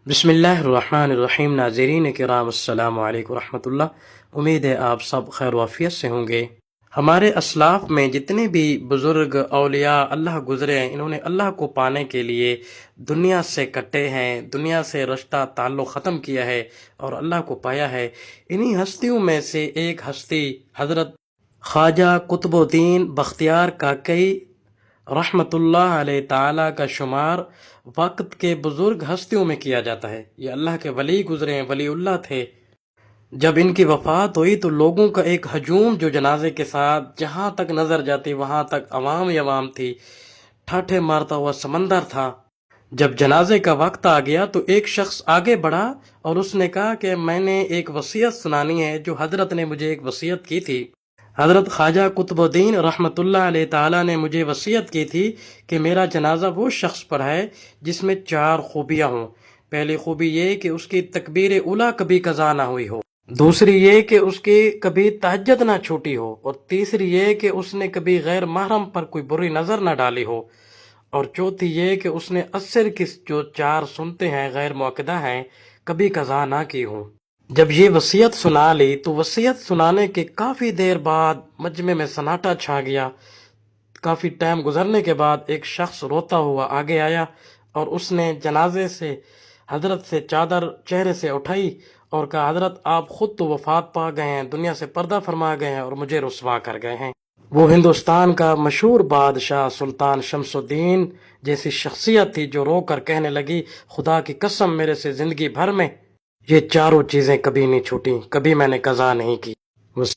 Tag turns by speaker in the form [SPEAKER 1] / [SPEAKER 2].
[SPEAKER 1] بسم اللہ الرحمن الرحیم۔ ناظرین کرام السلام علیکم ورحمۃ اللہ۔ امید ہے آپ سب خیر وافیت سے ہوں گے۔ ہمارے اسلاف میں جتنے بھی بزرگ اولیاء اللہ گزرے ہیں، انہوں نے اللہ کو پانے کے لیے دنیا سے کٹے ہیں، دنیا سے رشتہ تعلق ختم کیا ہے اور اللہ کو پایا ہے۔ انہی ہستیوں میں سے ایک ہستی حضرت خواجہ قطب الدین بختیار کاکئی رحمۃ اللہ علیہ تعالیٰ کا شمار وقت کے بزرگ ہستیوں میں کیا جاتا ہے۔ یہ اللہ کے ولی گزرے ہیں، ولی اللہ تھے۔ جب ان کی وفات ہوئی تو لوگوں کا ایک ہجوم جو جنازے کے ساتھ جہاں تک نظر جاتی وہاں تک عوام ہی عوام تھی، ٹھاٹھے مارتا ہوا سمندر تھا۔ جب جنازے کا وقت آ گیا تو ایک شخص آگے بڑھا اور اس نے کہا کہ میں نے ایک وصیت سنانی ہے جو حضرت نے مجھے ایک وصیت کی تھی۔ حضرت خواجہ قطب الدین رحمۃ اللہ علیہ تعالیٰ نے مجھے وصیت کی تھی کہ میرا جنازہ وہ شخص پر ہے جس میں 4 خوبیاں ہوں۔ پہلی خوبی یہ کہ اس کی تکبیر اولیٰ کبھی قضا نہ ہوئی ہو، دوسری یہ کہ اس کی کبھی تہجد نہ چھوٹی ہو، اور تیسری یہ کہ اس نے کبھی غیر محرم پر کوئی بری نظر نہ ڈالی ہو، اور چوتھی یہ کہ اس نے عصر کی جو 4 سنتیں ہیں غیر مؤکدہ ہیں کبھی قضا نہ کی ہوں۔ جب یہ وصیت سنا لی تو وصیت سنانے کے کافی دیر بعد مجمع میں سناٹا چھا گیا۔ کافی ٹائم گزرنے کے بعد ایک شخص روتا ہوا آگے آیا اور اس نے جنازے سے حضرت سے چادر چہرے سے اٹھائی اور کہا، حضرت آپ خود تو وفات پا گئے ہیں، دنیا سے پردہ فرما گئے ہیں اور مجھے رسوا کر گئے ہیں۔ وہ ہندوستان کا مشہور بادشاہ سلطان شمس الدین جیسی شخصیت تھی جو رو کر کہنے لگی، خدا کی قسم میرے سے زندگی بھر میں یہ 4 چیزیں کبھی نہیں چھوٹیں، کبھی میں نے قضا نہیں کی۔